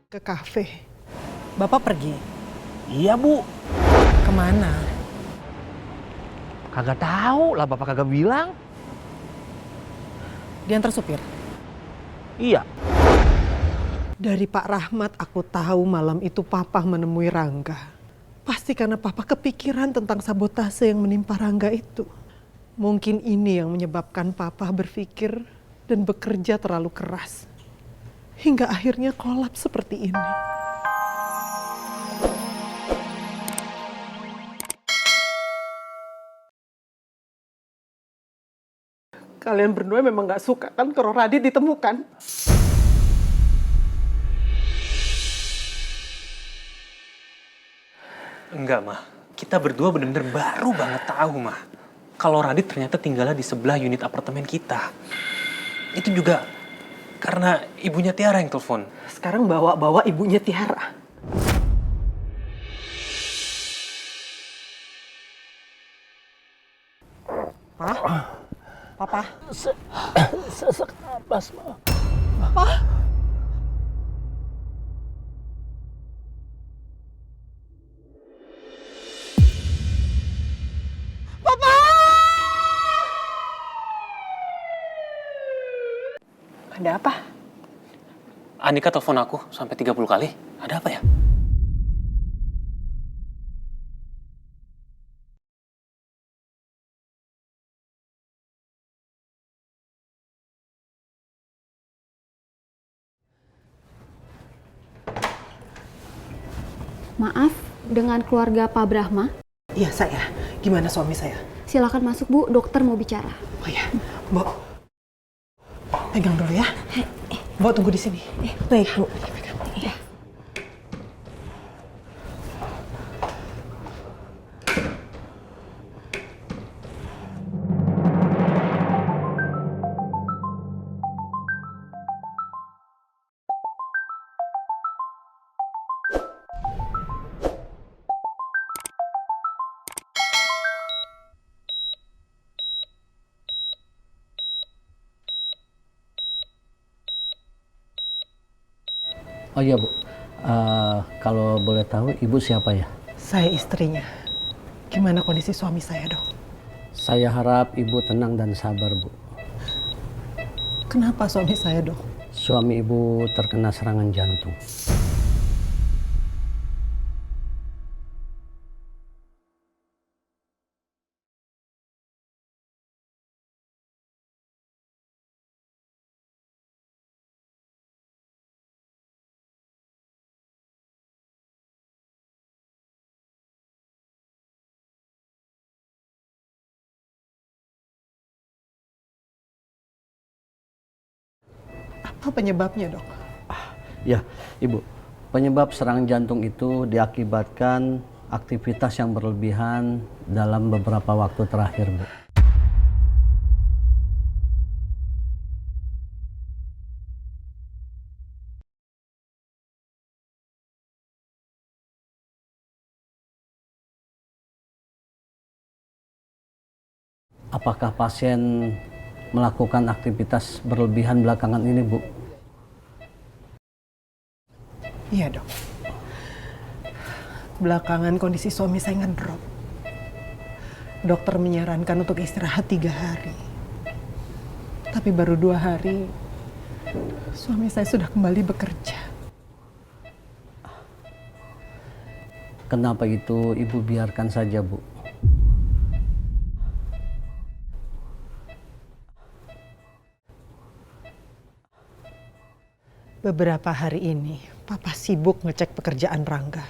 Ke kafe. Bapak pergi? Iya, Bu. Kemana? Kagak tahu lah, Bapak kagak bilang. Diantar supir? Iya. Dari Pak Rahmat aku tahu malam itu Papa menemui Rangga. Pasti karena Papa kepikiran tentang sabotase yang menimpa Rangga itu. Mungkin ini yang menyebabkan Papa berpikir dan bekerja terlalu keras. Hingga akhirnya kolaps seperti ini. Kalian berdua memang gak suka kan kalau Radit ditemukan? Enggak, Mah. Kita berdua bener-bener baru banget tahu, Mah. Kalau Radit ternyata tinggalnya di sebelah unit apartemen kita. Itu juga karena ibunya Tiara yang telepon. Sekarang bawa-bawa ibunya Tiara. Pak? Papa? Sesak napas, Ma. Pak? Ada apa? Anika telepon aku sampai 30 kali. Ada apa ya? Maaf, dengan keluarga Pak Brahma. Iya, saya. Gimana suami saya? Silakan masuk, Bu. Dokter mau bicara. Oh ya, Mbak. Pegang dulu ya. Mbak tunggu di sini. Baik, Bu. Ya. Oh iya, Bu. Kalau boleh tahu ibu siapa ya? Saya istrinya. Gimana kondisi suami saya, Dok? Saya harap ibu tenang dan sabar, Bu. Kenapa suami saya, Dok? Suami ibu terkena serangan jantung. Apa penyebabnya, Dok? Ya, Ibu. Penyebab serangan jantung itu diakibatkan aktivitas yang berlebihan dalam beberapa waktu terakhir, Bu. Apakah pasien melakukan aktivitas berlebihan belakangan ini, Bu? Iya, Dok. Belakangan kondisi suami saya ngedrop. Dokter menyarankan untuk istirahat 3 hari. Tapi baru 2 hari, suami saya sudah kembali bekerja. Kenapa itu Ibu biarkan saja, Bu? Beberapa hari ini, Papa sibuk ngecek pekerjaan Rangga.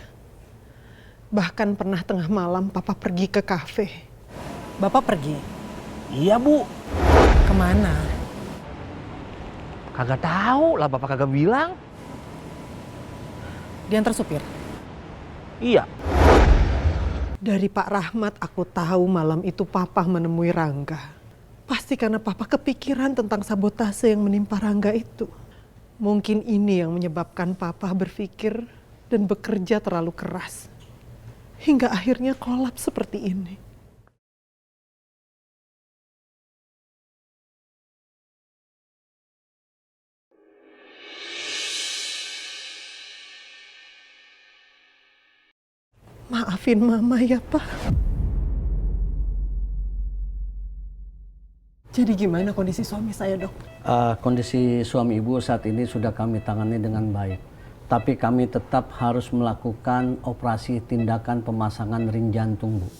Bahkan pernah tengah malam Papa pergi ke kafe. Bapak pergi? Iya, Bu. Kemana? Kagak tahu lah, Bapak kagak bilang. Diantar supir? Iya. Dari Pak Rahmat aku tahu malam itu Papa menemui Rangga. Pasti karena Papa kepikiran tentang sabotase yang menimpa Rangga itu. Mungkin ini yang menyebabkan Papa berpikir dan bekerja terlalu keras. Hingga akhirnya kolaps seperti ini. Maafin Mama ya, Pak. Jadi gimana kondisi suami saya, Dok? Kondisi suami ibu saat ini sudah kami tangani dengan baik. Tapi kami tetap harus melakukan operasi tindakan pemasangan ring jantung, Bu.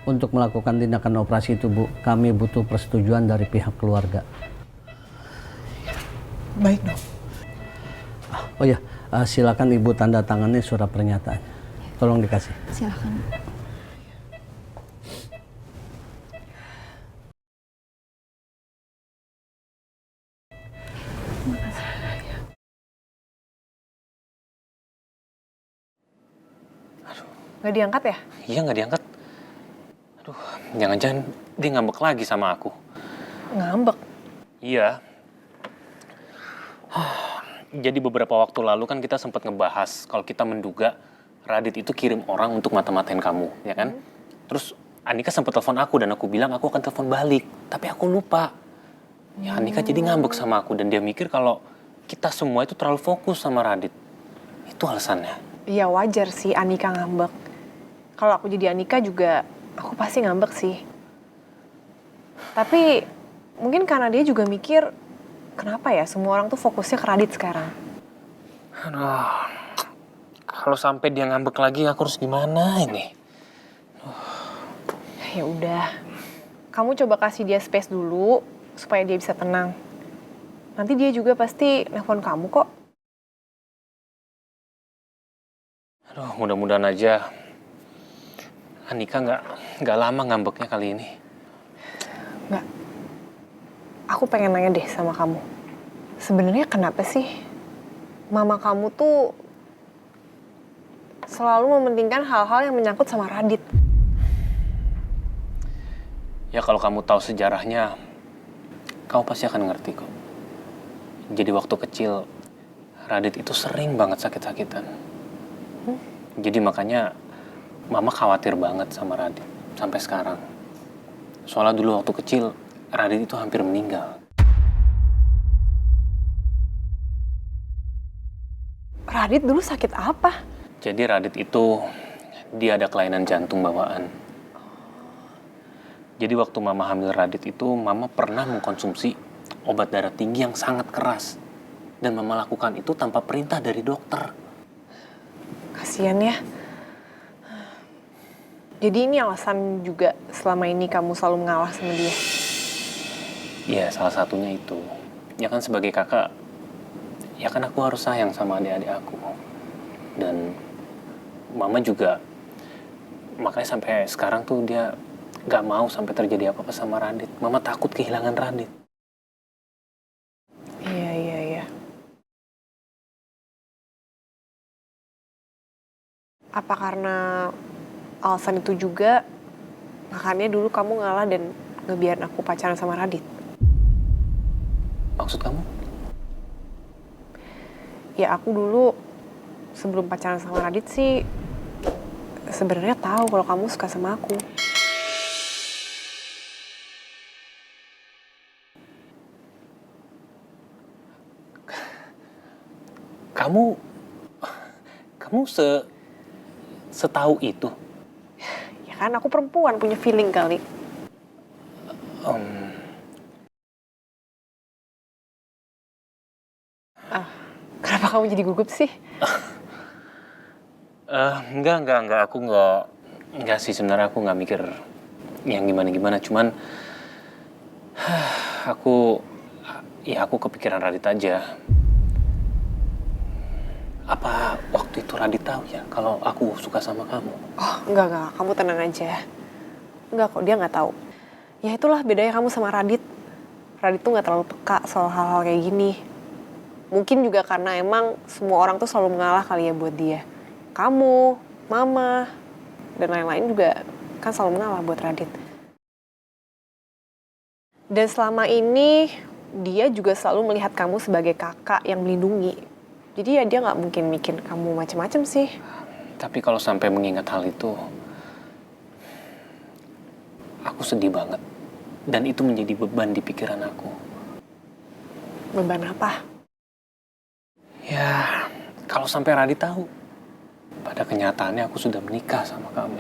Untuk melakukan tindakan operasi itu, Bu, kami butuh persetujuan dari pihak keluarga. Baik, Dok. Oh ya, silakan Ibu tanda tangani surat pernyataan. Tolong dikasih. Silakan. Nggak diangkat ya? Iya nggak diangkat. Aduh, jangan-jangan dia ngambek lagi sama aku. Ngambek. Iya. Jadi beberapa waktu lalu kan kita sempat ngebahas kalau kita menduga Radit itu kirim orang untuk mata-matain kamu, ya kan? Terus Anika sempat telepon aku dan aku bilang aku akan telepon balik, tapi aku lupa. Ya Anika jadi ngambek sama aku dan dia mikir kalau kita semua itu terlalu fokus sama Radit. Itu alasannya. Iya wajar sih Anika ngambek. Kalau aku jadi Anika juga, aku pasti ngambek sih. Tapi mungkin karena dia juga mikir, kenapa ya semua orang tuh fokusnya ke Radit sekarang? Aduh, kalau sampai dia ngambek lagi aku harus gimana ini? Ya udah, kamu coba kasih dia space dulu supaya dia bisa tenang. Nanti dia juga pasti nelfon kamu kok. Aduh, mudah-mudahan aja Anika nggak lama ngambeknya kali ini. Nggak. Aku pengen nanya deh sama kamu. Sebenarnya kenapa sih mama kamu tuh selalu mementingkan hal-hal yang menyangkut sama Radit? Ya kalau kamu tahu sejarahnya, kamu pasti akan ngerti kok. Jadi waktu kecil, Radit itu sering banget sakit-sakitan. Jadi makanya Mama khawatir banget sama Radit sampai sekarang. Soalnya dulu waktu kecil, Radit itu hampir meninggal. Radit dulu sakit apa? Jadi Radit itu, dia ada kelainan jantung bawaan. Jadi waktu Mama hamil Radit itu, Mama pernah mengkonsumsi obat darah tinggi yang sangat keras. Dan Mama lakukan itu tanpa perintah dari dokter. Kasian ya. Jadi ini alasan juga selama ini kamu selalu mengalah sama dia? Iya, salah satunya itu. Ya kan sebagai kakak, ya kan aku harus sayang sama adik-adik aku. Dan Mama juga, makanya sampai sekarang tuh dia gak mau sampai terjadi apa-apa sama Radit. Mama takut kehilangan Radit. Iya. Apa karena alasan itu juga, makanya dulu kamu ngalah dan ngebiarin aku pacaran sama Radit? Maksud kamu? Ya aku dulu sebelum pacaran sama Radit sih sebenarnya tahu kalau kamu suka sama aku. Kamu setahu itu? Ya kan aku perempuan punya feeling kali. Kenapa kamu jadi gugup sih? Enggak. Aku enggak sih sebenarnya aku nggak mikir yang gimana-gimana. Cuman aku kepikiran Radit aja. Apa waktu itu Radit tahu ya kalau aku suka sama kamu? Oh, enggak. Kamu tenang aja. Enggak kok, dia nggak tahu. Ya itulah bedanya kamu sama Radit. Radit tuh nggak terlalu peka soal hal-hal kayak gini. Mungkin juga karena emang semua orang tuh selalu mengalah kali ya buat dia. Kamu, Mama, dan lain-lain juga kan selalu mengalah buat Radit. Dan selama ini dia juga selalu melihat kamu sebagai kakak yang melindungi. Jadi ya dia nggak mungkin mikir kamu macem-macem sih. Tapi kalau sampai mengingat hal itu, aku sedih banget. Dan itu menjadi beban di pikiran aku. Beban apa? Ya, kalau sampai Radit tahu, pada kenyataannya aku sudah menikah sama kamu.